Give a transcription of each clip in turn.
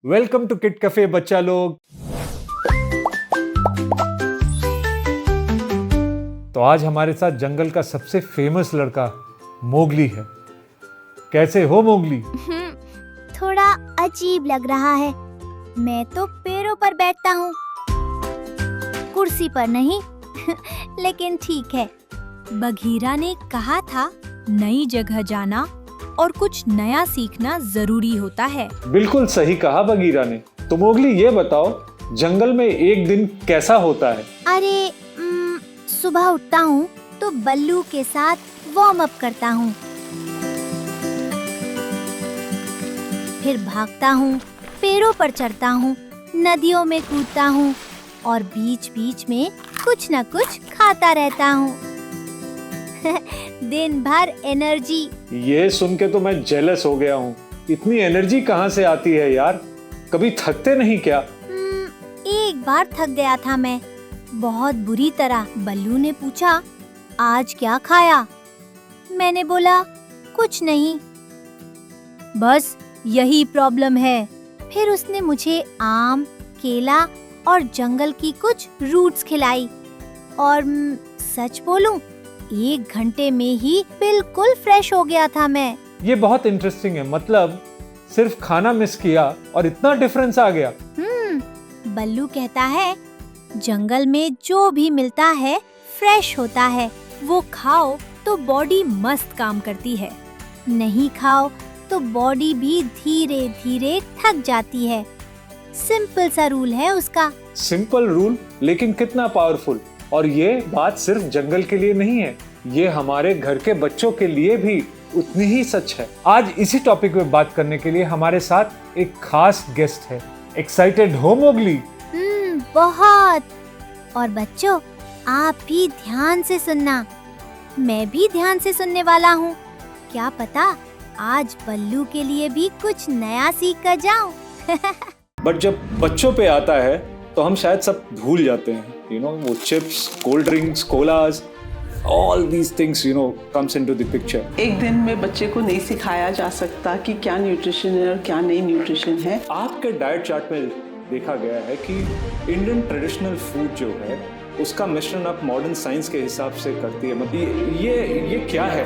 Welcome to kid cafe बच्चा लोग। तो आज हमारे साथ जंगल का सबसे फेमस लड़का मोगली है। कैसे हो मोगली? थोड़ा अजीब लग रहा है। मैं तो पेड़ों पर बैठता हूँ, कुर्सी पर नहीं। लेकिन ठीक है। बघीरा ने कहा था नई जगह जाना और कुछ नया सीखना जरूरी होता है। बिल्कुल सही कहा बगीरा ने। तो मोगली ये बताओ, जंगल में एक दिन कैसा होता है? अरे सुबह उठता हूँ तो बल्लू के साथ वार्म अप करता हूँ, फिर भागता हूँ, पेड़ों पर चढ़ता हूँ, नदियों में कूदता हूँ और बीच बीच में कुछ न कुछ खाता रहता हूँ। दिन भर एनर्जी। ये सुन के तो मैं जेलस हो गया हूँ। इतनी एनर्जी कहाँ से आती है यार? कभी थकते नहीं क्या? एक बार थक गया था मैं, बहुत बुरी तरह। बल्लू ने पूछा, आज क्या खाया? मैंने बोला, कुछ नहीं। बस यही प्रॉब्लम है। फिर उसने मुझे आम, केला और जंगल की कुछ रूट्स खिलाई और सच बोलूं, 1 घंटे में ही बिल्कुल फ्रेश हो गया था मैं। ये बहुत इंटरेस्टिंग है। मतलब सिर्फ खाना मिस किया और इतना डिफरेंस आ गया। बल्लू कहता है, जंगल में जो भी मिलता है फ्रेश होता है। वो खाओ तो बॉडी मस्त काम करती है, नहीं खाओ तो बॉडी भी धीरे धीरे थक जाती है। सिंपल सा रूल है उसका। सिंपल रूल, लेकिन कितना पावरफुल। और ये बात सिर्फ जंगल के लिए नहीं है, ये हमारे घर के बच्चों के लिए भी उतनी ही सच है। आज इसी टॉपिक पे बात करने के लिए हमारे साथ एक खास गेस्ट है। एक्साइटेड हो मोगली? बहुत। और बच्चों, आप भी ध्यान से सुनना। मैं भी ध्यान से सुनने वाला हूँ। क्या पता आज बल्लू के लिए भी कुछ नया सीख कर जाऊं। बट जब बच्चों पे आता है तो हम शायद सब भूल जाते हैं। वो chips, cold drinks, collage, all these things comes into the picture. एक दिन में बच्चे को नहीं सिखाया जा सकता कि क्या न्यूट्रिशन है और क्या नहीं न्यूट्रिशन है। आपके डाइट चार्ट में देखा गया है कि इंडियन ट्रेडिशनल फूड जो है उसका मिश्रण आप मॉडर्न साइंस के हिसाब से करती है। मतलब ये क्या है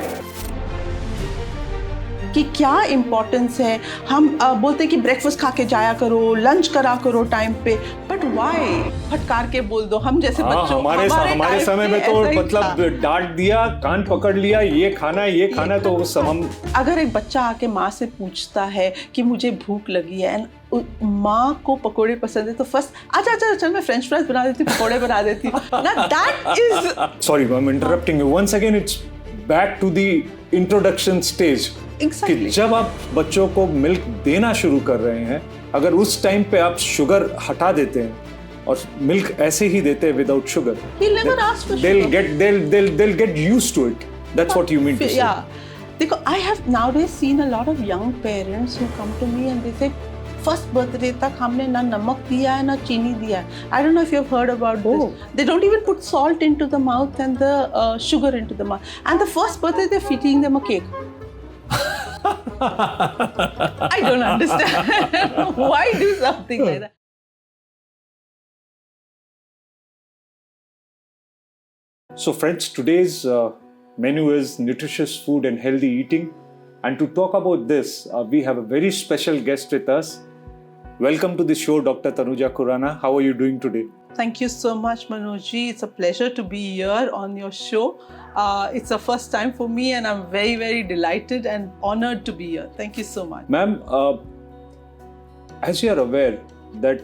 कि क्या इम्पोर्टेंस है। हम बोलते हैं कि ब्रेकफास्ट खा के जाया करो, लंच करा करो टाइम पे, बट व्हाई? फटकार के बोल दो। हम जैसे बच्चों हमारे समय में तो मतलब डांट दिया, कान पकड़ लिया, ये खाना तो उस समय। अगर एक बच्चा आके माँ से पूछता है कि मुझे भूख लगी है, माँ को पकोड़े पसंद है, तो फर्स्ट अच्छा चल मैं फ्रेंच फ्राइज बना देती हूँ, पकोड़े बना देती हूँ ना। That is sorry I am interrupting you once again. It's back to the introduction stage. Exactly. कि जब आप बच्चों को मिल्क देना शुरू कर रहे हैं, अगर उस टाइम पे आप शुगर हटा देते हैं और मिल्क ऐसे ही देते हैं without sugar, they'll get used to it. That's what you mean to say. Yeah. देखो, I have nowadays seen a lot of young parents who come to me and they say, first birthday तक हमने ना नमक दिया है ना चीनी दिया है। I don't know if you've heard about this. They don't even put salt into the mouth and the sugar into the mouth. And the first birthday they're feeding them a cake. I don't understand. Why do something like that? So friends, today's menu is nutritious food and healthy eating. And to talk about this, we have a very special guest with us. Welcome to the show, Dr. Tanuja Khurana. How are you doing today? Thank you so much, Manojji. It's a pleasure to be here on your show. It's the first time for me and I'm very, very delighted and honored to be here. Thank you so much. Ma'am, as you are aware that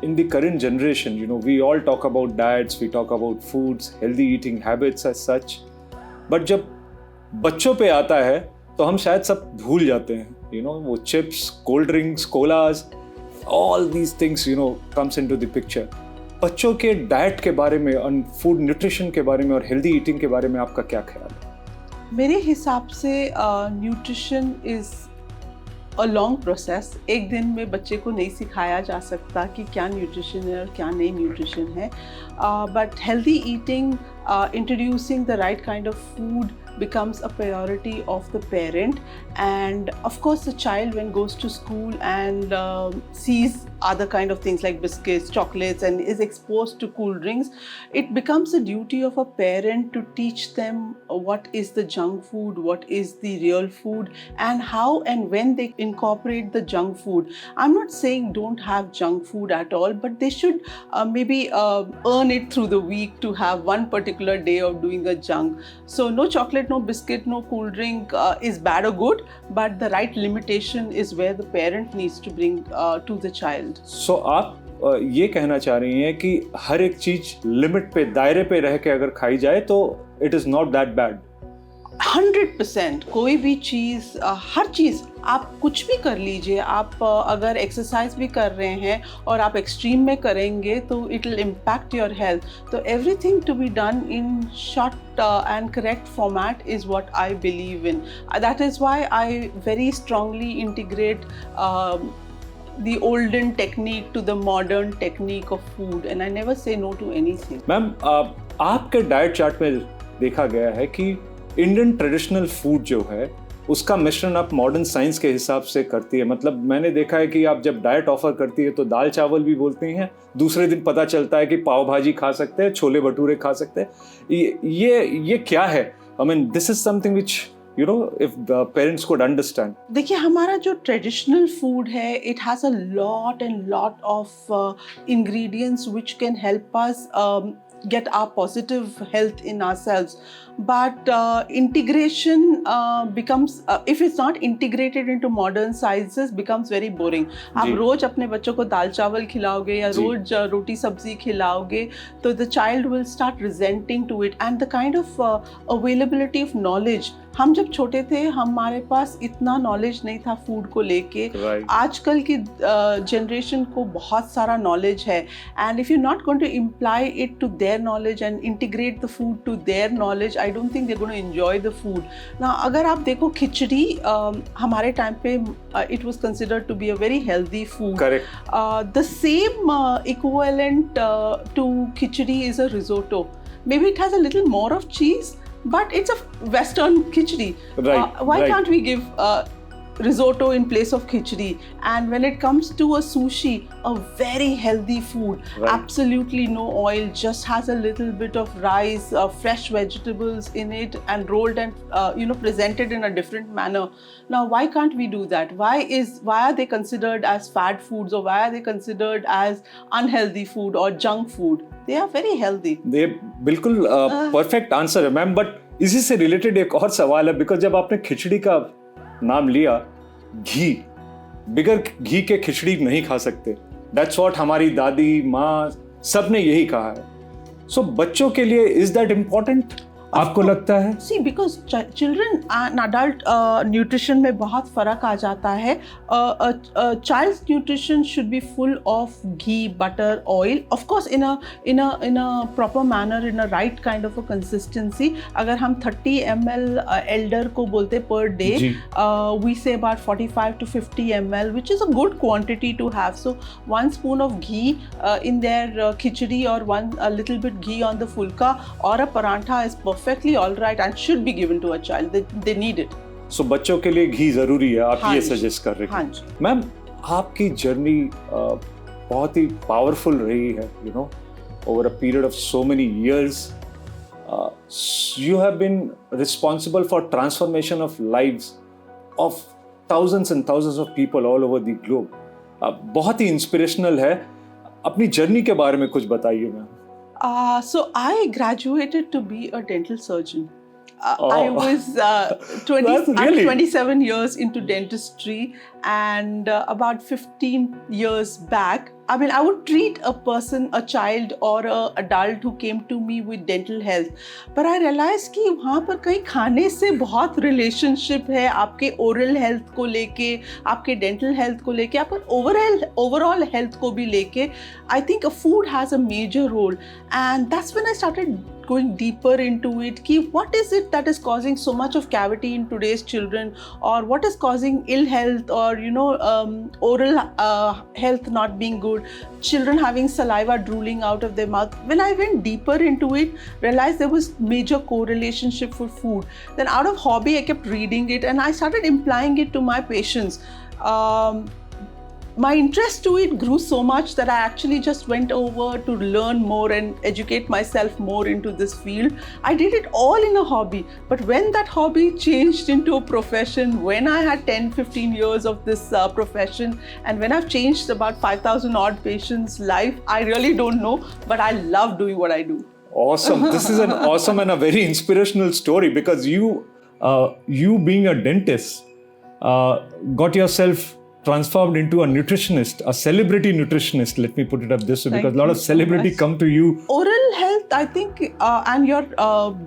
in the current generation, we all talk about diets, we talk about foods, healthy eating habits as such. But जब बच्चों पे आता है तो हम शायद सब भूल जाते हैं। वो chips, cold drinks, collage, all these things comes into the picture. बच्चों के डाइट के बारे में और फूड न्यूट्रिशन के बारे में और हेल्दी ईटिंग के बारे में आपका क्या ख्याल है? मेरे हिसाब से nutrition is a long process. एक दिन में बच्चे को नहीं सिखाया जा सकता कि क्या न्यूट्रिशन है और क्या नहीं न्यूट्रिशन है, but healthy eating, introducing the right kind of food becomes a priority of the parent. And of course, the child when goes to school and sees other kind of things like biscuits, chocolates, and is exposed to cool drinks, it becomes a duty of a parent to teach them what is the junk food, what is the real food, and how and when they incorporate the junk food. I'm not saying don't have junk food at all, but they should maybe earn it through the week to have one particular day of doing the junk. So no chocolate, no biscuit, no cool drink is bad or good, but the right limitation is where the parent needs to bring to the child. So आप ये कहना चाह रही हैं कि हर एक चीज limit पे, दायरे पे रह के अगर खाई जाए तो it is not that bad. 100% कोई भी चीज़, हर चीज़ आप कुछ भी कर लीजिए. आप अगर एक्सरसाइज भी कर रहे हैं और आप एक्सट्रीम में करेंगे तो it will impact your health. तो everything to be done in short and correct format is what I believe in. That is why I very strongly integrate the olden technique to the modern technique of food, and I never say no to anything. Ma'am, आपके diet chart में देखा गया है कि Indian traditional food जो है उसका मिश्रण आप मॉडर्न साइंस के हिसाब से करती है. मतलब मैंने देखा है कि आप जब डाइट ऑफर करती है तो दाल चावल भी बोलती हैं, दूसरे दिन पता चलता है कि पाव भाजी खा सकते हैं, छोले भटूरे खा सकते हैं. ये क्या है? I mean this is something which you know, if the parents could understand. देखिए, हमारा जो ट्रेडिशनल फूड है, it has a lot of ingredients which can help us get our positive health in ourselves. But integration becomes, if it's not integrated into modern sciences, becomes very boring. आप रोज अपने बच्चों को दाल चावल खिलाओगे या रोज रोटी सब्जी खिलाओगे तो the child will start resenting to it. And the kind of availability of knowledge, हम जब छोटे थे हमारे पास इतना नॉलेज नहीं था फूड को लेके. आजकल की जनरेशन को बहुत सारा नॉलेज है, and if you not going to imply it to their knowledge and integrate the food to their knowledge, I don't think they going to enjoy the food. ना अगर आप देखो खिचड़ी, हमारे टाइम पे it was considered to be a very healthy food. The same equivalent to khichdi is a risotto. Maybe it has a little more of cheese, but it's a Western khichdi. Why can't we give risotto in place of khichdi? And when it comes to a sushi, a very healthy food, absolutely no oil, just has a little bit of rice, fresh vegetables in it, and rolled and presented in a different manner. Now, why can't we do that? Why are they considered as fad foods, or why are they considered as unhealthy food or junk food? They are very healthy. they बिल्कुल perfect answer है ma'am. But इसी से related एक और सवाल है, because जब आपने खिचड़ी का नाम लिया, घी, बिगर घी के खिचड़ी नहीं खा सकते. दैट्स व्हाट हमारी दादी माँ सब ने यही कहा है. सो बच्चों के लिए इज दैट इम्पोर्टेंट आपको लगता है? See, because children and adult nutrition में बहुत फर्क आ जाता है. Child's nutrition should be full of ghee, butter, oil, of course in a proper manner, in a right kind of a consistency. अगर हम 30 ml elder को बोलते per day, we say about 45 to 50 ml, which is a good quantity to have. So 1 spoon of ghee in their khichdi, or a little bit ghee on the fulka or a parantha is perfectly all right and should be given to a child. They need it. So बच्चों के लिए घी जरूरी है, आप ये suggest कर रहे हैं. मैम, आपकी जर्नी बहुत ही पावरफुल रही है, you know, over a period of so many years. You have been responsible for transformation of lives of thousands and thousands of people all over the globe. बहुत ही inspirational है. अपनी journey के बारे में कुछ बताइए ma'am. So I graduated to be a dental surgeon. I was 27 years into dentistry, and about 15 years back, I mean, I would treat a child or an adult who came to me with dental health. But I realized कि वहाँ पर कहीं खाने से बहुत relationship है आपके oral health को लेके, आपके dental health को लेके, आपके overall health को भी लेके. I think food has a major role, and that's when I started going deeper into it. Ki what is it that is causing so much of cavity in today's children, or what is causing ill health or oral health not being good, children having saliva drooling out of their mouth. When I went deeper into it, realized there was major correlation for food. Then out of hobby, I kept reading it and I started implying it to my patients. My interest to it grew so much that I actually just went over to learn more and educate myself more into this field. I did it all in a hobby, but when that hobby changed into a profession, when I had 10-15 years of this profession, and when I've changed about 5,000 odd patients' life, I really don't know, but I love doing what I do. Awesome. This is an awesome and a very inspirational story, because you being a dentist, got yourself transformed into a nutritionist, a celebrity nutritionist, let me put it up this way, because a lot of celebrity come to you. Oral health, I think, and your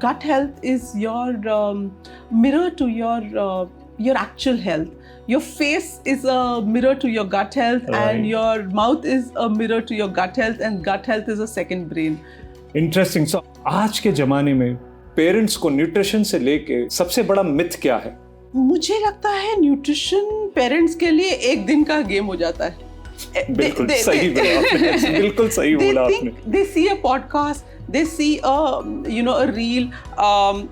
gut health is your mirror to your actual health. Your face is a mirror to your gut health, Right. and your mouth is a mirror to your gut health, and gut health is a second brain. Interesting. So आज के जमाने में parents को nutrition से लेके सबसे बड़ा myth क्या है? मुझे लगता है न्यूट्रिशन पेरेंट्स के लिए एक दिन का गेम हो जाता है. बिल्कुल सही बोला आपने. बिल्कुल सही बोला आपने. They see a podcast, they see a reel,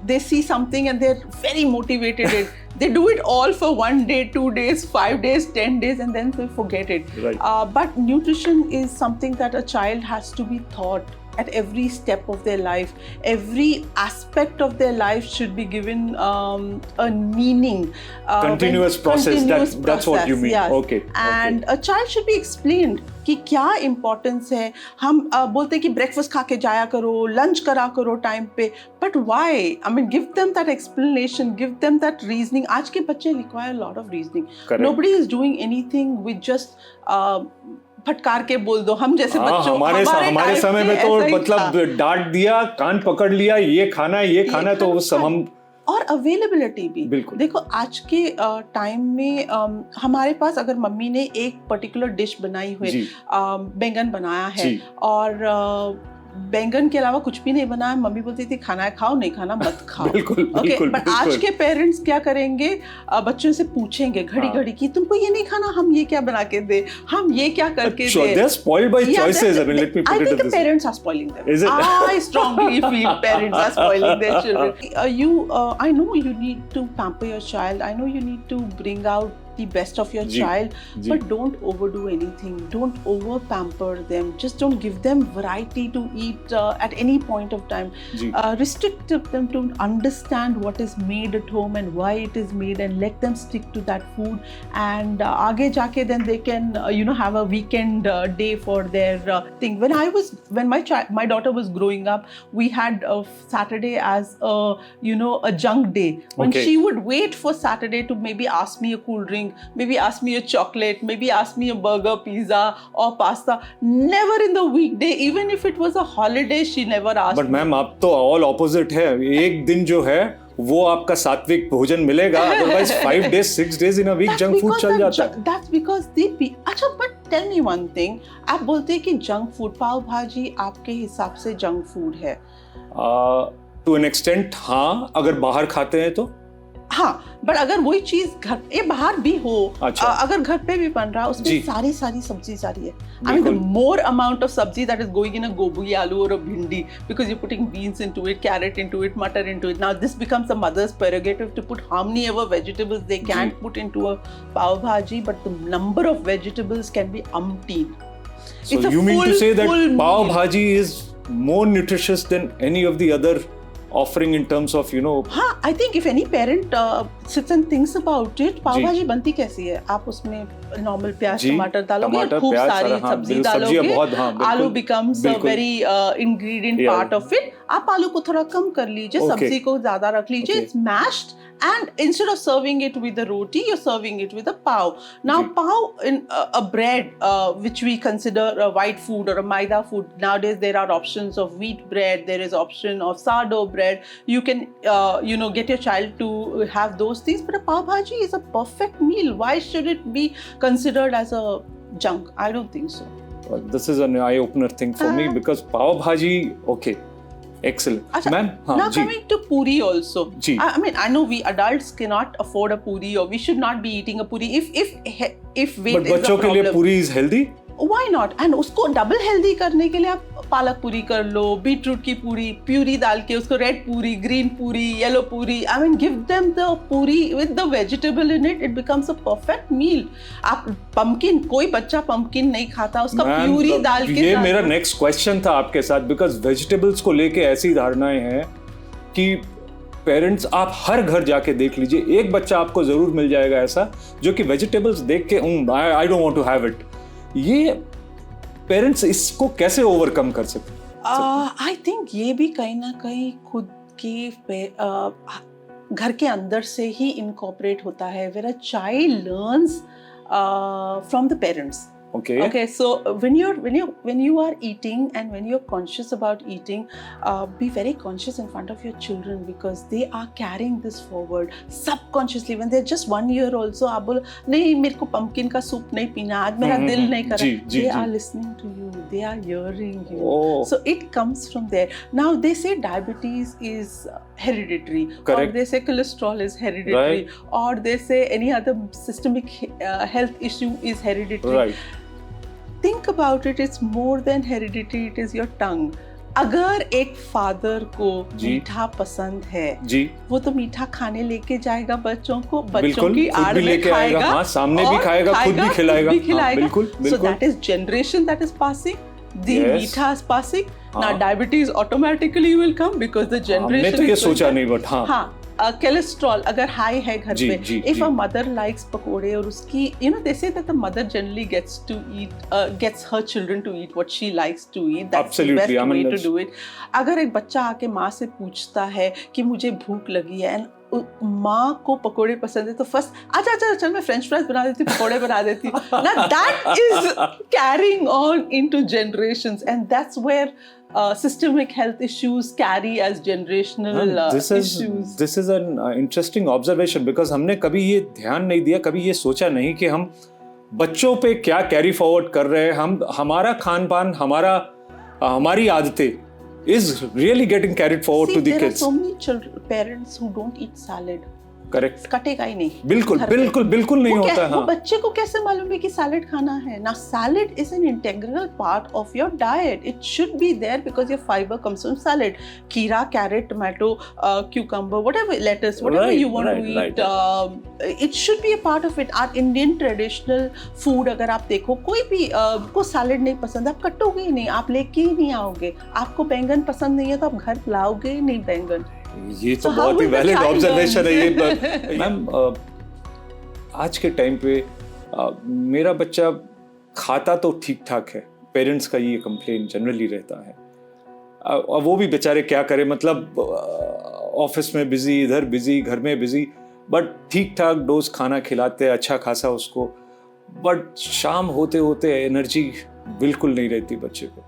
they see something and they're very motivated. They do it all for 1 day, 2 days, 5 days, 10 days, and then they forget it. Right. But nutrition is something that a child has to be taught at every step of their life. Every aspect of their life should be given a meaning. Continuous process. That's what you mean. Yes. Okay. And a child should be explained कि क्या importance है. हम बोलते हैं कि breakfast खा के जाया करो, लंच करा करो टाइम पे, but why? I mean, give them that explanation, give them that reasoning. आज के बच्चे require lot of reasoning. Nobody is doing anything with just फटकार के बोल दो. हम जैसे बच्चों, हमारे समय में तो मतलब डांट दिया, कान पकड़ लिया, ये खाना है तो वो सब हम. और अवेलेबिलिटी भी. बिल्कुल. देखो आज के टाइम में हमारे पास अगर मम्मी ने एक पर्टिकुलर डिश बनाई हुई, बैंगन बनाया है, और बैंगन के अलावा कुछ भी नहीं बनाया, मम्मी बोलती थी खाना है खाओ, नहीं खाना मत खाओ. बिल्कुल. बट आज के पेरेंट्स क्या करेंगे, बच्चों से पूछेंगे घड़ी घड़ी कि तुमको ये नहीं खाना, हम ये क्या बना के दे, हम ये क्या करके दे. They are spoiled by choices. I mean, let me put I it think this the way. parents are spoiling them. Is it? I strongly feel parents are spoiling their children. I know you need to pamper your child. I know you need to bring out the best of your child, but don't overdo anything. Don't over pamper them. Just don't give them variety to eat at any point of time. Restrict them to understand what is made at home and why it is made, and let them stick to that food. And aage jaake then they can have a weekend day for their thing. When my daughter was growing up, we had Saturday as a junk day. When she would wait for Saturday to maybe ask me a cool drink, maybe ask me a chocolate, maybe ask me a burger, pizza or pasta. Never in the weekday, even if it was a holiday, she never asked. But ma'am, आप तो all opposite है. एक दिन जो है वो आपका सात्विक भोजन मिलेगा, otherwise 5 days, 6 days in a week junk food चल जाता है. That's because अच्छा, but tell me one thing. आप बोलते हैं कि जंक फूड, पाव भाजी आपके हिसाब से जंक फूड है? To an extent, हाँ, अगर बाहर खाते हैं तो. हाँ, बट अगर वही चीज घर ये बाहर भी हो, अगर घर पे भी बन रहा है, उसमें सारी सब्जी सारी है. I mean, the more amount of sabzi that is going in a gobi, aloo or a bhindi, because you're putting beans into it, carrot into it, matar into it. Now this becomes the mother's prerogative to put how many ever vegetables they can put into a pav bhaji, but the number of vegetables can be umpteen. So you mean to say that pav bhaji is more nutritious than any of the other offering in terms of हाँ, I think if any parent sits and thinks about it, पाव भाजी बनती कैसी है? आप उसमें normal प्याज टमाटर डालोगे, खूब सारी सब्जी डालोगे, आलू becomes a very ingredient part of it. आप आलू को थोड़ा कम कर लीजिए, सब्जी को ज्यादा रख लीजिए. It's mashed, and instead of serving it with a roti, you're serving it with a pav. Now pav in a bread, which we consider a white food or a maida food. Nowadays there are options of wheat bread, there is option of sourdough bread. You can get your child to have those things, but a pav bhaji is a perfect meal. Why should it be considered as a junk? I don't think so. This is an eye-opener thing for me, because pav bhaji, okay, Excellent. Acha, Ma'am, हाँ, now ji. coming to puri also. Ji. I mean, I know we adults cannot afford a puri, or we should not be eating a puri if weight But is a बच्चों के लिए problem. पूरी is healthy. Why not? And उसको double healthy करने के लिए आप पालक पूरी कर लो, बीटरूट की पूरी, प्यूरी डाल के उसको रेड पूरी, ग्रीन पूरी, येलो पूरी. I mean, give them the पूरी with the vegetable in it. It becomes a perfect meal. आप pumpkin, कोई बच्चा pumpkin नहीं खाता, उसका Ma'am, प्यूरी डाल के. ये मेरा नेक्स्ट क्वेश्चन था आपके साथ, बिकॉज वेजिटेबल्स को लेके ऐसी धारणाएं हैं कि पेरेंट्स, आप हर घर जाके देख लीजिए, एक बच्चा आपको जरूर मिल जाएगा ऐसा जो कि वेजिटेबल्स देख के I don't want to have it. ये पेरेंट्स इसको कैसे ओवरकम कर सकते? आई थिंक ये भी कहीं ना कहीं खुद के घर के अंदर से ही इनकॉर्पोरेट होता है, where a child learns from the parents. Okay, so when you are eating and when you're conscious about eating, be very conscious in front of your children, because they are carrying this forward subconsciously. When they're just 1 year also, आप बोलो नहीं मेरे को pumpkin का soup नहीं पीना, आज मेरा दिल नहीं कर रहा. They are listening to you, they are hearing you. So it comes from there. Now they say diabetes is hereditary, or they say cholesterol is hereditary, or they say any other systemic health issue is hereditary. Right. Think about it, it's more than heredity, it is your tongue. अगर एक father को मीठा पसंद है जी, वो तो मीठा खाने लेके जाएगा बच्चों को, बच्चों की आड़ में खाएगा, हाँ, सामने भी खाएगा, खुद भी खिलाएगा, बिल्कुल. So that is generation that is passing. The meठा is passing. Now diabetes automatically will come because the generation. मैं तो ये सोचा नहीं, बट हाँ. Cholesterol अगर high है घर पे, if a mother likes पकोड़े और उसकी, you know, they say that the mother generally gets her children to eat what she likes to eat. That's the best way to do it. अगर एक बच्चा आके माँ से पूछता है कि मुझे भूख लगी है, माँ को पकोड़े पसंद है, तो फर्स्ट अच्छा चल मैं फ्रेंच फ्राइज बना देती हूँ, पकोड़े बना देती हूँ. Now that is carrying on into generations, and that's where systemic health issues carry as generational issues. This is an interesting observation, because हमने कभी ये ध्यान नहीं दिया, कभी ये सोचा नहीं कि हम बच्चों पे क्या कैरी फॉरवर्ड कर रहे हैं. हमारा खान पान, हमारी आदतें is really getting carried forward to the kids. There are so many parents who don't eat salad. Correct, कटेगा ही नहीं. बिल्कुल नहीं होता है. वो बच्चे को कैसे मालूम है कि सैलेड खाना है? ना, salad is an integral part of your diet. It should be there because your fibre comes from salad. Kheera, carrot, tomato, cucumber, whatever, lettuce, whatever you want to eat, it should be a part of it. Our Indian traditional food, अगर आप देखो, कोई भी को salad नहीं पसंद, आप कटोगे ही नहीं, आप लेके ही नहीं आओगे. आपको बैंगन पसंद नहीं है तो आप घर लाओगे ही नहीं बैंगन. ये तो बहुत ही वैलिड ऑब्जर्वेशन है ये. मैम, आज के टाइम पे मेरा बच्चा खाता तो ठीक ठाक है, पेरेंट्स का ये कंप्लेन जनरली रहता है. अब वो भी बेचारे क्या करें, मतलब ऑफिस में बिजी, इधर बिजी, घर में बिजी, बट ठीक ठाक डोज खाना खिलाते हैं अच्छा खासा उसको, बट शाम होते होते एनर्जी बिल्कुल नहीं रहती बच्चे को.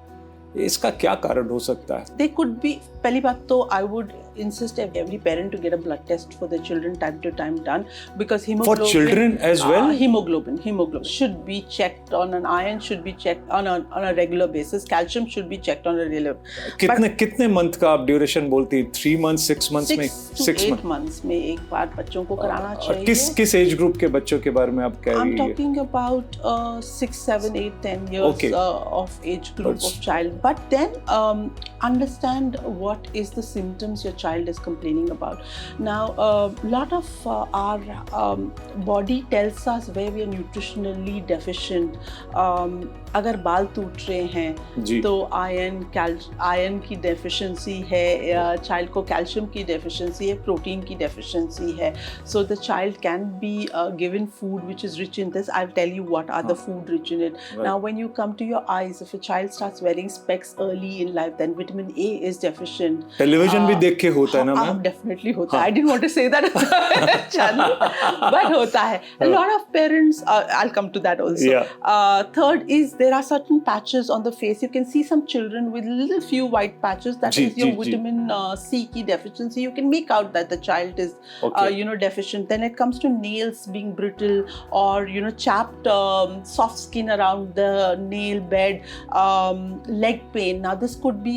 इसका क्या कारण हो सकता है? They could be, पहली बात तो I would insist every parent to get a blood test for their children time to time done, because hemoglobin. For children as well? Hemoglobin should be checked on, an iron should be checked on a regular basis. Calcium should be checked on a regular. कितने month का आप duration बोलती हैं? 3 months, 6 months में? 6 to 8 months में एक बार बच्चों को कराना चाहिए. किस एज ग्रुप के बच्चों के बारे में आप कह रही हैं? I'm talking about 6, 7, 8, 10 years of age group of child. But then understand what is the symptoms your child is complaining about. Now, a lot of our body tells us where we are nutritionally deficient. अगर बाल टूट रहे हैं तो iron की deficiency है, child को calcium की डेफिशिएंसी है, प्रोटीन की डेफिशिएंसी है. So the child can be given food which is rich in this. I'll tell you what are the food rich in it. Right. Now, when you come to your eyes, if a child starts wearing specs early in life, then vitamin A is deficient. Television भी देख के होता है ना हाँ, ma'am? definitely होता है. I didn't want to say that on the channel, but होता है. A lot of parents, I'll come to that also. Yeah. Third is there are certain patches on the face. You can see some children with little few white patches. That ji, is your ji, ji. vitamin C key deficiency. You can make out that the child is, Okay. deficient. Then it comes to nails being brittle or chapped, soft skin around the nail bed, leg pain. Now this could be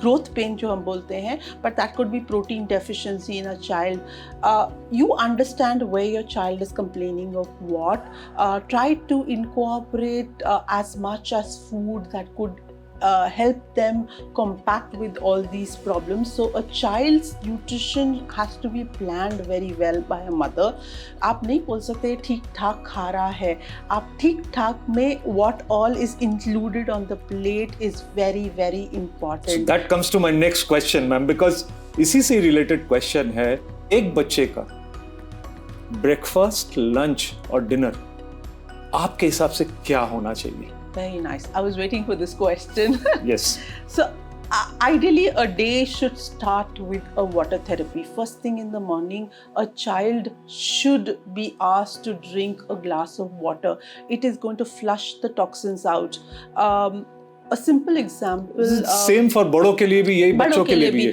growth pain जो हम बोलते हैं, but that could be protein deficiency in a child. You understand where your child is complaining of what. Try to incorporate as much as food that could help them compact with all these problems. So a child's nutrition has to be planned very well by a mother. आप नहीं बोल सकते ठीक ठाक खा रहा है. आप ठीक ठाक में what all is included on the plate is very very important. So that comes to my next question, ma'am, because इसी से related question है, एक बच्चे का ब्रेकफास्ट, लंच और डिनर आपके हिसाब से क्या होना चाहिए? Very nice. I was waiting for this question. Yes. So, ideally, a day should start with a water therapy. First thing in the morning, a child should be asked to drink a glass of water. It is going to flush the toxins out. A simple example. Same for बड़ों के लिए भी यही, बच्चों के लिए भी ये.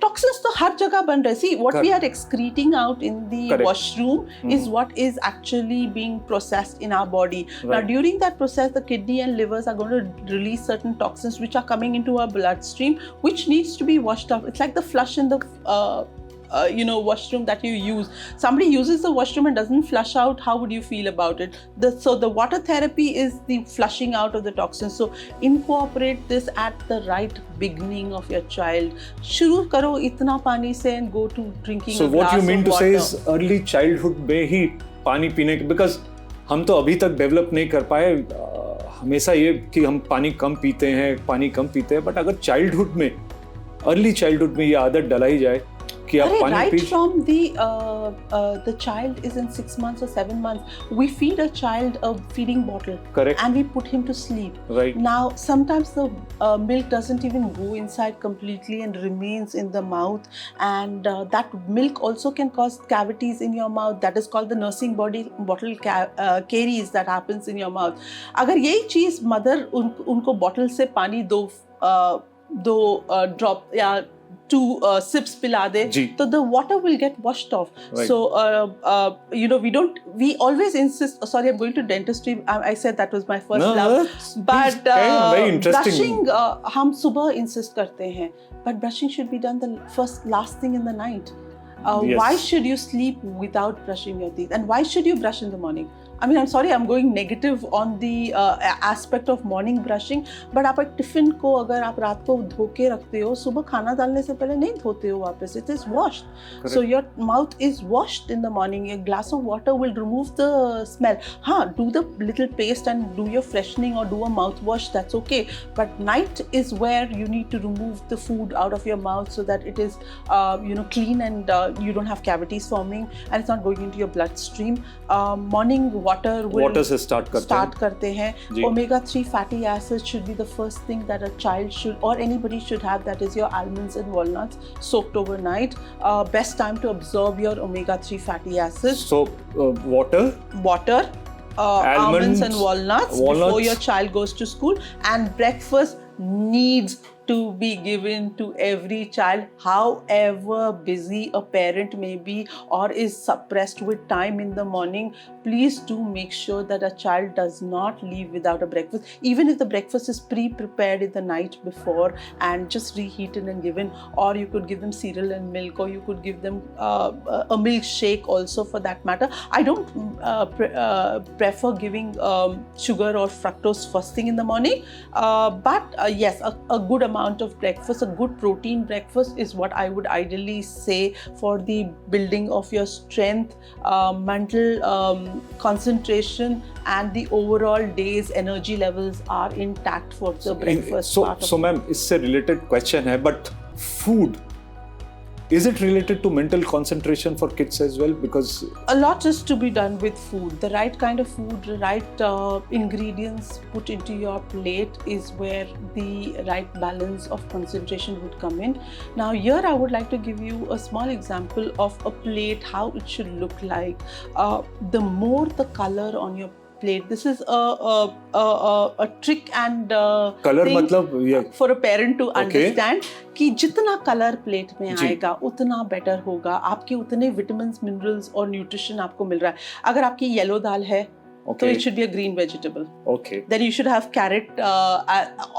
Toxins तो हर जगह बन रहे. See, what we are excreting out in the Correct. washroom is what is actually being processed in our body. Now, Right. during that process, the kidney and livers are going to release certain toxins which are coming into our bloodstream, which needs to be washed out. It's like the flush in the washroom that you use. Somebody uses the washroom and doesn't flush out, how would you feel about it? So the water therapy is the flushing out of the toxins. So incorporate this at the right beginning of your child. शुरू करो इतना पानी से and go to drinking So a glass what you mean of to water. say is early childhood में ही पानी पीने के, because हम तो अभी तक डेवलप नहीं कर पाए, हमेशा ये कि हम पानी कम पीते हैं, बट अगर चाइल्डहुड में, अर्ली चाइल्डहुड में ये आदत डलाई जाए कि आप पानी right P. from the child is in 6 months or 7 months, we feed a child a feeding bottle. Correct. And we put him to sleep. Right. Now sometimes the milk doesn't even go inside completely and remains in the mouth, and that milk also can cause cavities in your mouth. That is called the nursing bottle caries that happens in your mouth. अगर यही चीज mother उनको bottle से पानी दो drop या 2 sips पिला दे, so the water will get washed off. Right. So we always insist. Sorry, I'm going to dentistry. I said that was my first love. But very interesting. brushing हम सुबह insist करते हैं, but brushing should be done the last thing in the night. Yes. Why should you sleep without brushing your teeth? And why should you brush in the morning? I mean, I'm sorry, I'm going negative on the aspect of morning brushing, but आप एक tiffin को अगर आप रात को धो के रखते हो, सुबह खाना डालने से पहले नहीं धोते हो वापस. It is washed. Correct. So your mouth is washed in the morning. A glass of water will remove the smell. Do the little paste and do your freshening or do a mouthwash. That's okay. But night is where you need to remove the food out of your mouth so that it is clean and you don't have cavities forming and it's not going into your bloodstream. Morning water से start करते हैं. Omega-3 fatty acids should be the first thing that a child should or anybody should have. That is your almonds and walnuts soaked overnight. Best time to absorb your omega-3 fatty acids. So water, almonds and walnuts before your child goes to school, and breakfast needs to be given to every child, however busy a parent may be or is suppressed with time in the morning. Please do make sure that a child does not leave without a breakfast, even if the breakfast is pre-prepared in the night before and just reheated and given, or you could give them cereal and milk, or you could give them a milkshake also for that matter. I don't prefer giving sugar or fructose first thing in the morning, but yes, a good amount of breakfast, a good protein breakfast is what I would ideally say for the building of your strength, mental concentration, and the overall day's energy levels are intact for the breakfast part of so ma'am, इससे related question है, but food is it related to mental concentration for kids as well? Because a lot is to be done with food. The right kind of food, the right ingredients put into your plate is where the right balance of concentration would come in. Now here I would like to give you a small example of a plate, how it should look like. The more the color on your plate, this is a trick and color thing मतलब ये for a parent to Okay. understand कि जितना colour plate में जी। आएगा उतना better होगा, आपके उतने विटामिन्स, मिनरल्स और न्यूट्रिशन आपको मिल रहा है. अगर आपकी येलो दाल है तो okay, it should be a green vegetable. okay, Then you should have carrot,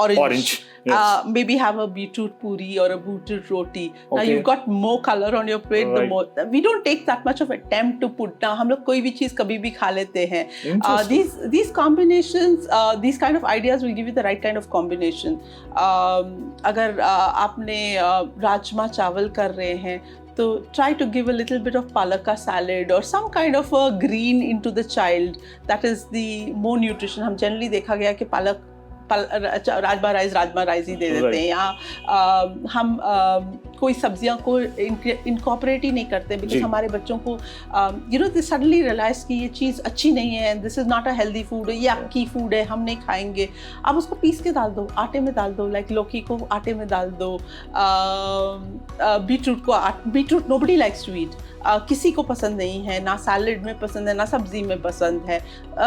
orange. orange, yes, Maybe have a beetroot puri or a beetroot roti. Now Okay. you've got more color on your plate. The Right. more we don't take that much of attempt to put down. हम लोग कोई भी चीज कभी भी खा लेते हैं. Interesting. These combinations, these kind of ideas will give you the right kind of combination. अगर आपने राजमा चावल कर रहे हैं तो try to give a little bit of palaka salad or some kind of a green into the child. That is the more nutrition. हम generally देखा गया कि राजमा राइस ही दे देते हैं. यहाँ हम कोई सब्जियां को इनकॉर्पोरेट ही नहीं करते जी. बिकॉज हमारे बच्चों को दे सडनली रियलाइज कि ये चीज़ अच्छी नहीं है, this is not a healthy food, ये आपकी फूड है, हम नहीं खाएंगे. आप उसको पीस के डाल दो, आटे में डाल दो, लाइक लौकी को आटे में डाल दो, beetroot nobody likes to eat, किसी को पसंद नहीं है, ना सैलेड में पसंद है, ना सब्जी में पसंद है.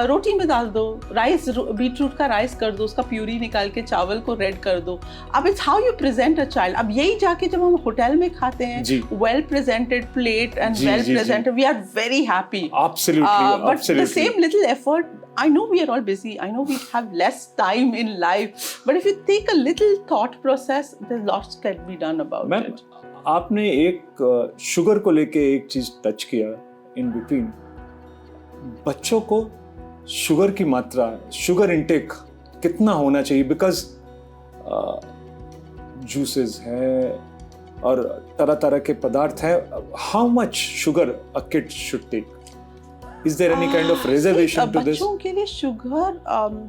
रोटी में डाल दो, राइस, बीटरूट का राइस कर दो, उसका प्यूरी निकाल के चावल को रेड कर दो. अब it's how you present a child. अब यही जाके जब हम होटल में खाते हैं, जी. वेल प्रेजेंटेड प्लेट एंड जी, वेल जी, जी. Presented, we are very happy. absolutely, But the absolutely. same little effort, I know we are all busy, I know we have less time in life, but if you take a little thought process, there's lots can be done about ma'am, it. आपने एक sugar को लेके एक चीज touch किया in between. बच्चों को sugar की मात्रा, शुगर इनटेक कितना होना चाहिए? बिकॉज जूसेस हैं और तरह तरह के पदार्थ हैं. How much sugar a kid should take? Is there any kind of reservation to this? बच्चों के लिए शुगर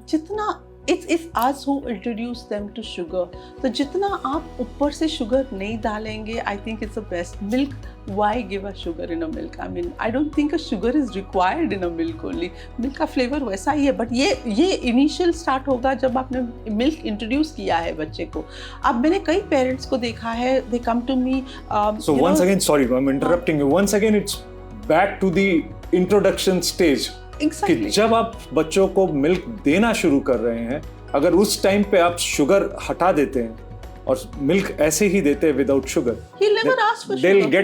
जितना it's us who introduce them to sugar. तो जितना आप ऊपर से शुगर नहीं डालेंगे, I think it's the best. Milk, why give a sugar in a milk? I mean, I don't think a sugar is required in a milk only. Milk का flavor वैसा ही है, but ये initial start होगा जब आपने milk introduce किया है बच्चे को. अब मैंने कई parents को देखा है, they come to me. So once again, sorry, I'm interrupting you. Once again, it's back to the introduction stage. Exactly. कि जब आप बच्चों को मिल्क देना शुरू कर रहे हैं, अगर उस टाइम पे आप शुगर हटा देते हैं और मिल्क ऐसे ही देते हैं without sugar, He'll never ask for sugar.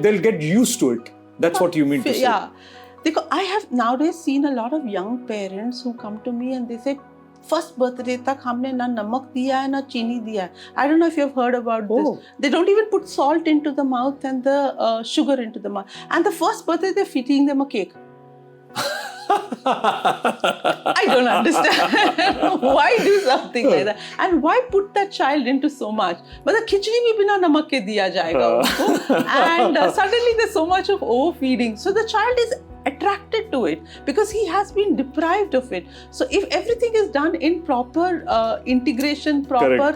they'll get used to it. That's what you mean to say. Yeah. देखो, I have nowadays seen a lot of young parents who come to me and they say, first birthday तक हमने ना नमक दिया है ना चीनी दिया है. I don't know if you've heard about this. They don't even put salt into the mouth and the sugar into the mouth. And the first birthday they're feeding them a cake. I don't understand. Why do something like that? And why put that child into so much? मतलब खिचड़ी भी बिना नमक के दिया जाएगा उनको. And suddenly there's so much of overfeeding. So the child is attracted to it because he has been deprived of it. So if everything is done in proper integration, proper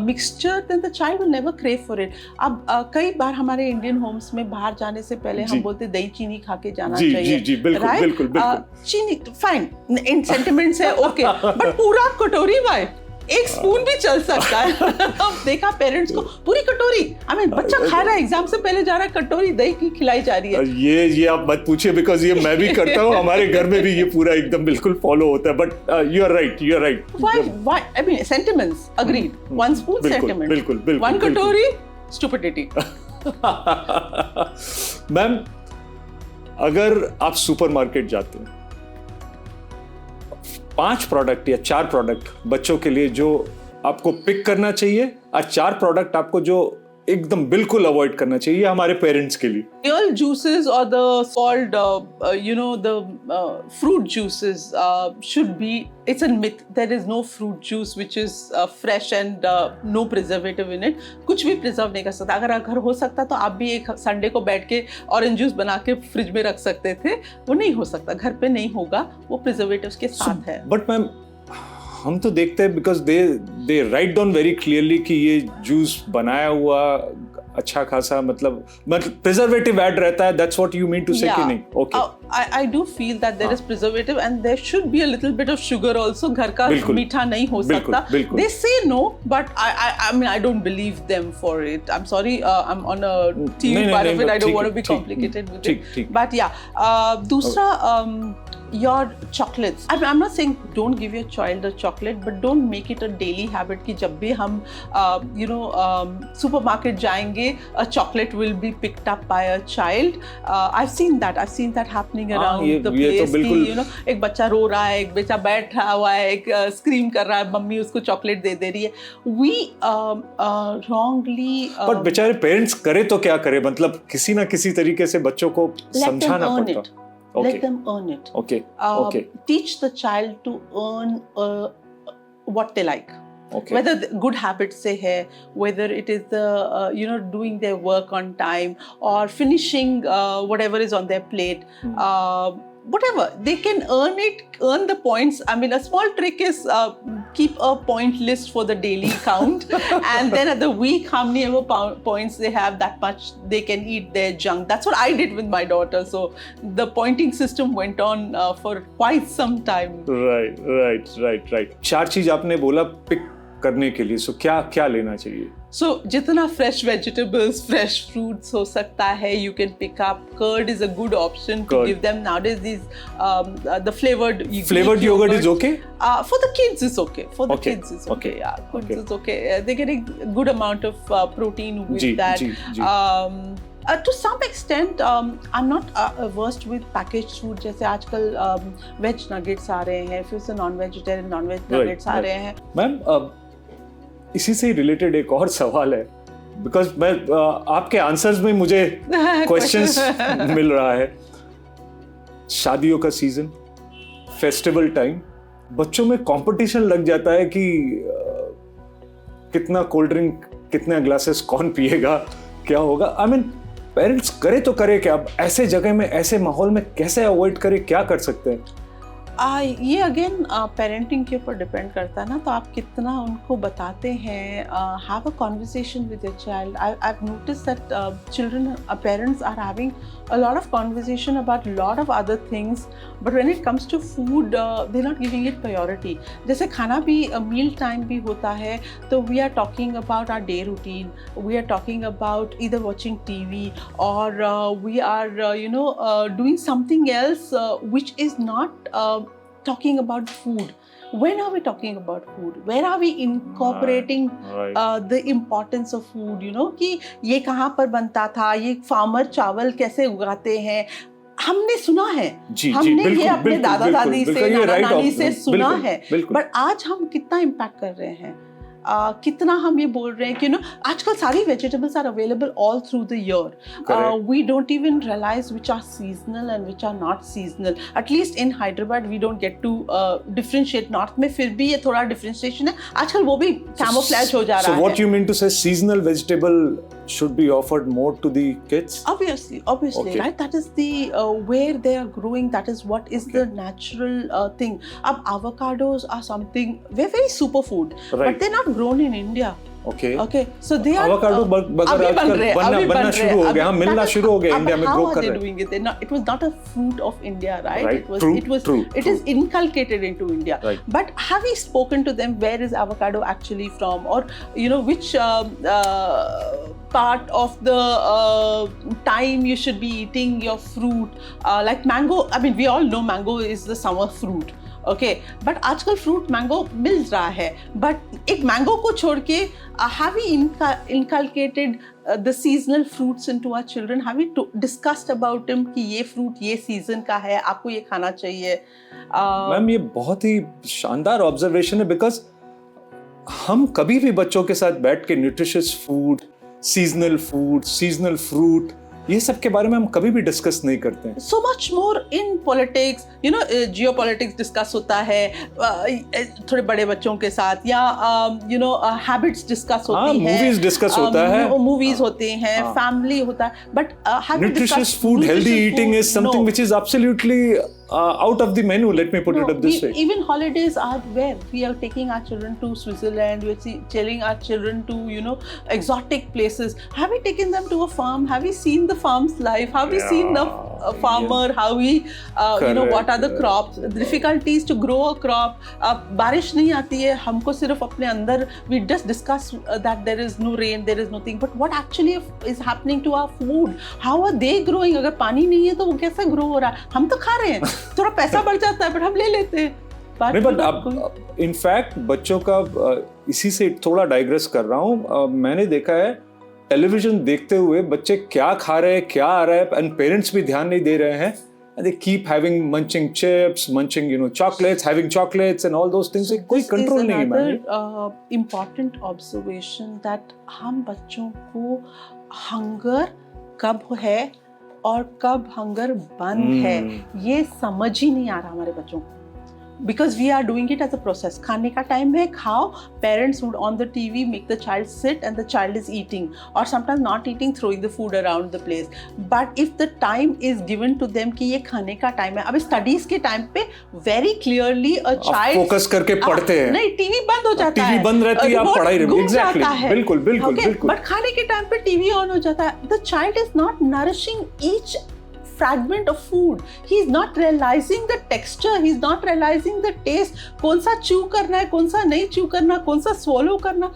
mixture, then the child will never crave for it. अब कई बार हमारे Indian homes में बाहर जाने से पहले हम बोलते दही चीनी खा के जाना चाहिए. जी, बिल्कुल. चीनी फाइन, इन सेंटिमेंट्स है ओके, बट पूरा कटोरी भाई, एक स्पून भी चल सकता है. अब देखा पेरेंट्स को पूरी कटोरी, बच्चा खा रहा है, एग्जाम से पहले जा रहा है, कटोरी दही की खिलाई जा रही है. ये आप मत पूछिए, बिकॉज ये मैं भी करता हूँ. हमारे घर में भी ये पूरा एकदम बिल्कुल फॉलो होता है. But you are right. Why? I mean, sentiments, agreed. One spoon, sentiment. बिल्कुल. One कटोरी, stupidity. मैम, अगर आप सुपरमार्केट जाते हैं, 5 प्रोडक्ट या 4 प्रोडक्ट बच्चों के लिए जो आपको पिक करना चाहिए और 4 प्रोडक्ट आपको जो एकदम बिल्कुल अवॉइड करना चाहिए हमारे पेरेंट्स के लिए. Real juices or the called, the fruit juices should be. It's a myth. There is no fruit juice which is fresh and no preservative in it. कुछ भी प्रिजर्व नहीं कर सकता. अगर घर हो सकता तो आप भी एक संडे को बैठ के ऑरेंज जूस बना के फ्रिज में रख सकते थे. वो नहीं हो सकता, घर पे नहीं होगा, वो प्रिजर्वेटिव्स के साथ है. बट मैम, हम तो देखते हैं because they write down very clearly कि ये जूस बनाया हुआ अच्छा खासा मतलब प्रिजर्वेटिव ऐड रहता है. That's what you mean to say कि नहीं? Okay. I do feel that there is preservative and there should be a little bit of sugar also. घर का मीठा नहीं हो सकता. They say no, but I mean I don't believe them for it. I'm sorry, I'm on a TV part of it. I don't want to be complicated with it. But yeah, दूसरा your chocolates. I'm not saying don't give your child a chocolate, but don't make it a daily habit कि जब भी हम supermarket जाएंगे, a chocolate will be picked up by a child. I've seen that happening around the place कि एक बच्चा रो रहा है, एक बच्चा बैठा हुआ है, एक स्क्रीम कर रहा है, मम्मी उसको चॉकलेट दे दे रही है. We wrongly but बेचारे पेरेंट्स करे तो क्या करे, मतलब किसी ना किसी तरीके से बच्चों को समझाना पड़ता. Let them earn it. Okay. Teach the child to earn what they like. Okay. Whether good habits se hai, whether it is the doing their work on time or finishing whatever is on their plate. Whatever they can earn the points. I mean, a small trick is keep a point list for the daily count, and then at the week, how many ever points they have, that much they can eat their junk. That's what I did with my daughter. So the pointing system went on for quite some time. Right. 4 चीज आपने बोला pick करने के लिए. सो क्या लेना चाहिए? So जितना fresh vegetables, fresh fruits हो सकता है, you can pick up. Curd is a good option to give them nowadays. These the flavored yogurt is okay. For the kids is okay. For the kids is okay. Yeah, kids is okay. They're getting good amount of protein with that. To some extent, I'm not versed with packaged food. जैसे आजकल veg nuggets आ रहे हैं, फिर से non-vegetarian non-veg nuggets आ रहे हैं. Ma'am इसी से रिलेटेड एक और सवाल है, बिकॉज मैं आपके आंसर्स में मुझे क्वेश्चंस मिल रहा है. शादियों का सीजन, फेस्टिवल टाइम, बच्चों में कंपटीशन लग जाता है कि कितना कोल्ड ड्रिंक, कितना ग्लासेस कौन पिएगा, क्या होगा. आई मीन पेरेंट्स करे तो करे क्या? ऐसे जगह में, ऐसे माहौल में कैसे अवॉइड करे, क्या कर सकते हैं? ये अगेन पेरेंटिंग के ऊपर डिपेंड करता है ना, तो आप कितना उनको बताते हैं. Have a conversation with your child. I have noticed that children parents are having a lot of conversation about a lot of other things, but when it comes to food they're not giving it priority. जैसे खाना भी meal time भी होता है, तो we are talking about our day routine, we are talking about either watching TV or we are doing something else which is not talking about food. When are we talking about food? Where are we incorporating the importance of food? कि ये कहाँ पर बनता था, ये farmer चावल कैसे उगाते हैं, हमने सुना है. हमने ये अपने दादा दादी से, नाना नानी से सुना है. बट आज हम कितना इम्पैक्ट कर रहे हैं, कितना हम ये बोल रहे हैं कि आजकल सारी vegetables are available all through the year. We don't even realise which are seasonal and which are not seasonal. At least in Hyderabad we don't get to differentiate. North में फिर भी ये थोड़ा डिफरेंशिएशन है. आजकल वो भी कैमोफ्लेज हो जा रहा है. So what you mean to say seasonal vegetable should be offered more to the kids? Obviously, right? That is the where they are growing. That is what is the natural thing. Ab avocados are something very superfood, but they're not grown in India. Okay. So they are avocado बनना शुरू हो गया, मिलना शुरू हो गया India में, grow कर रहे हैं. It was not a fruit of India, right? It is inculcated into India. Right. But have we spoken to them, where is avocado actually from, or which part of the time you should be eating your fruit, like mango. I mean, we all know mango is the summer fruit. Okay, but आजकल fruit mango मिल रहा है, but एक mango को छोड़ के have we inculcated the seasonal fruits into our children? Have we discussed about them कि ये fruit ये सीजन का है, आपको ये खाना चाहिए? मैम ये बहुत ही शानदार ऑब्जर्वेशन है, बिकॉज हम कभी भी बच्चों के साथ बैठ के न्यूट्रिशियस फूड, सीजनल फ्रूट, ये सब के बारे में हम कभी भी डिस्कस नहीं करते हैं. So much more in politics, geopolitics discuss होता है थोड़े बड़े बच्चों के साथ, या हैबिट्स डिस्कस होती है, मूवीज डिस्कस होता है, मूवीज होते हैं, फैमिली होता है, but nutritious food, healthy eating is something which is absolutely out of the menu. Let me put it up this way. Even holidays are where we are taking our children to Switzerland. We're telling our children to, exotic places. Have we taken them to a farm? Have we seen the farm's life? Have we seen the farmer? How we, what are the crops? The difficulties to grow a crop. बारिश नहीं आती है, हमको सिर्फ अपने अंदर we just discuss that there is no rain, there is nothing. But what actually is happening to our food? How are they growing? अगर पानी नहीं है तो वो कैसे ग्रो हो रहा है? हम तो खा रहे हैं, थोड़ा पैसा बढ़ जाता है, but हम ले लेते हैं. नहीं, but अब इनफैक्ट बच्चों का इसी से थोड़ा डाइग्रेस कर रहा हूँ. मैंने देखा है टेलीविजन देखते हुए बच्चे क्या खा रहे हैं, क्या आ रहा है, एंड पेरेंट्स भी ध्यान नहीं दे रहे हैं. And they keep munching chips, munching chocolates, having chocolates and all those things. कोई control नहीं है. Another important observation that हम बच्चों को hunger कब है और कब hunger बंद है, ये समझ ही नहीं आ रहा हमारे बच्चों को. Because we are doing it as a process. खाने का टाइम है, खाओ. Parents would on the TV make the child sit and the child is eating, or sometimes not eating, throwing the food around the place. But if the time is given to them कि ये खाने का time है, अभी studies के time पे very clearly a child focus करके पढ़ते हैं. नहीं, TV बंद हो जाता है. TV बंद रहती है, आप पढ़ाई रहे. Exactly. बिल्कुल. But खाने के टाइम पे TV on हो जाता है. The child is not nourishing each fragment of food. He is not realizing the texture. He is not realizing the taste. कौन सा chew करना है, कौन सा नहीं chew करना, कौन सा swallow करना.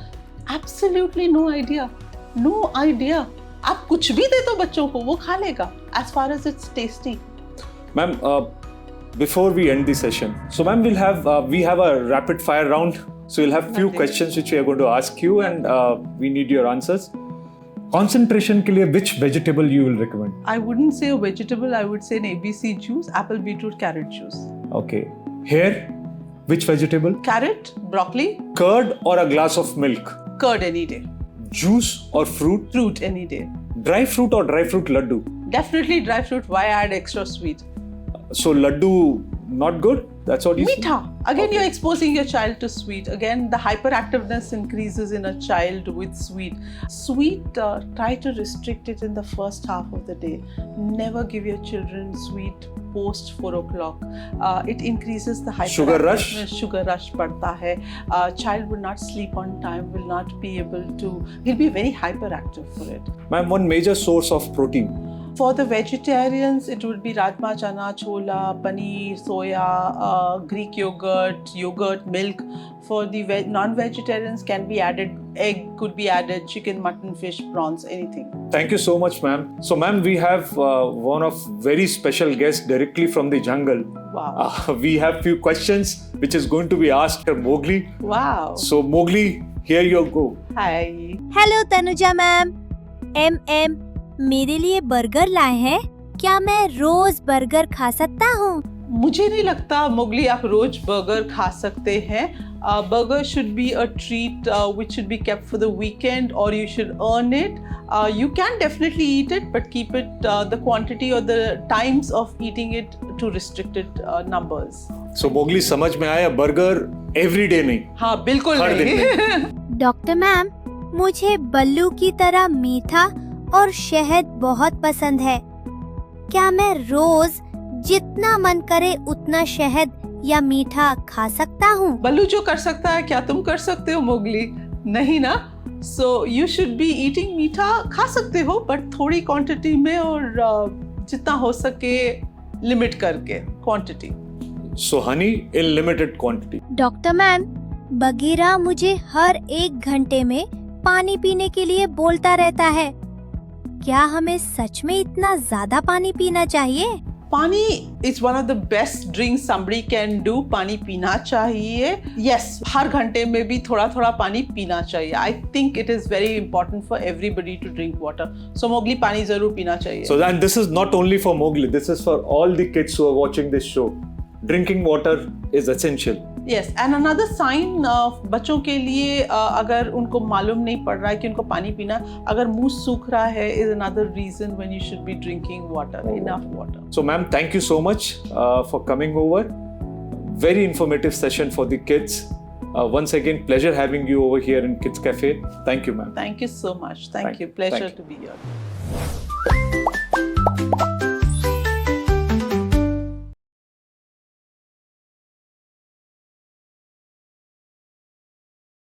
Absolutely no idea. No idea. आप कुछ भी दे दो बच्चों को, वो खा लेगा. As far as it's tasty. Ma'am, before we end the session, so ma'am, we have a rapid fire round. So we'll have few questions which we are going to ask you, and we need your answers. Concentration के लिए which vegetable you will recommend? I wouldn't say a vegetable. I would say an ABC juice, apple, beetroot, carrot juice. Okay. Hair, which vegetable? Carrot, broccoli. Curd or a glass of milk? Curd any day. Juice or fruit? Fruit any day. Dry fruit or dry fruit laddu? Definitely dry fruit. Why add extra sweet? So laddu not good? That's what you say? Meetha. Again, you're exposing your child to sweet. Again, the hyperactiveness increases in a child with sweet. Sweet, try to restrict it in the first half of the day. Never give your children sweet post 4 o'clock. It increases the hyperactiveness. Sugar rush padta hai. Child will not sleep on time, will not be able to, he'll be very hyperactive for it. Ma'am, one major source of protein. For the vegetarians, it would be rajma, chana, chola, paneer, soya, Greek yogurt, milk. For the non-vegetarians, can be added egg, could be added chicken, mutton, fish, prawns, anything. Thank you so much, ma'am. So, ma'am, we have one of very special guests directly from the jungle. Wow. We have few questions which is going to be asked to Mowgli. Wow. So, Mowgli, here you go. Hi. Hello Tanuja ma'am. MM मेरे लिए burger लाए हैं. क्या मैं रोज burger खा सकता हूँ? मुझे नहीं लगता मोगली आप रोज बर्गर खा सकते हैं. Burger should be a treat which should be kept for the weekend, or you should earn it. You can definitely eat it, but keep it the quantity or the times of eating it to restricted numbers. So Mowgli समझ में आया, burger everyday नहीं. हाँ बिल्कुल नहीं. Doctor ma'am, मुझे बल्लू की तरह मीठा और शहद बहुत पसंद है. क्या मैं रोज जितना मन करे उतना शहद या मीठा खा सकता हूँ? बल्लू जो कर सकता है क्या तुम कर सकते हो मोगली? नहीं ना. So you should be eating मीठा खा सकते हो, but थोड़ी क्वांटिटी में और जितना हो सके लिमिट करके quantity. So honey in limited quantity. Doctor ma'am, Bagheera मुझे हर 1 घंटे में पानी पीने के लिए बोलता रहता है. क्या हमें सच में इतना ज्यादा पानी पीना चाहिए? पानी is one of the best drinks somebody can do. पानी पीना चाहिए. Yes, हर घंटे में भी थोड़ा थोड़ा पानी पीना चाहिए. I think it is very important for everybody to drink water. So Mowgli पानी जरूर पीना चाहिए. So and this is not only for Mowgli. This is for all the kids who are watching this show. Drinking water is essential. Yes, and another sign बच्चों के लिए अगर उनको मालूम नहीं पड़ रहा है कि उनको पानी पीना, अगर मुंह सूख रहा है, is another reason when you should be drinking water, enough water. So ma'am, thank you so much for coming over. Very informative session for the kids. Once again, pleasure having you over here in Kids Cafe. Thank you, ma'am. Thank you so much. Thank you. Pleasure to be here.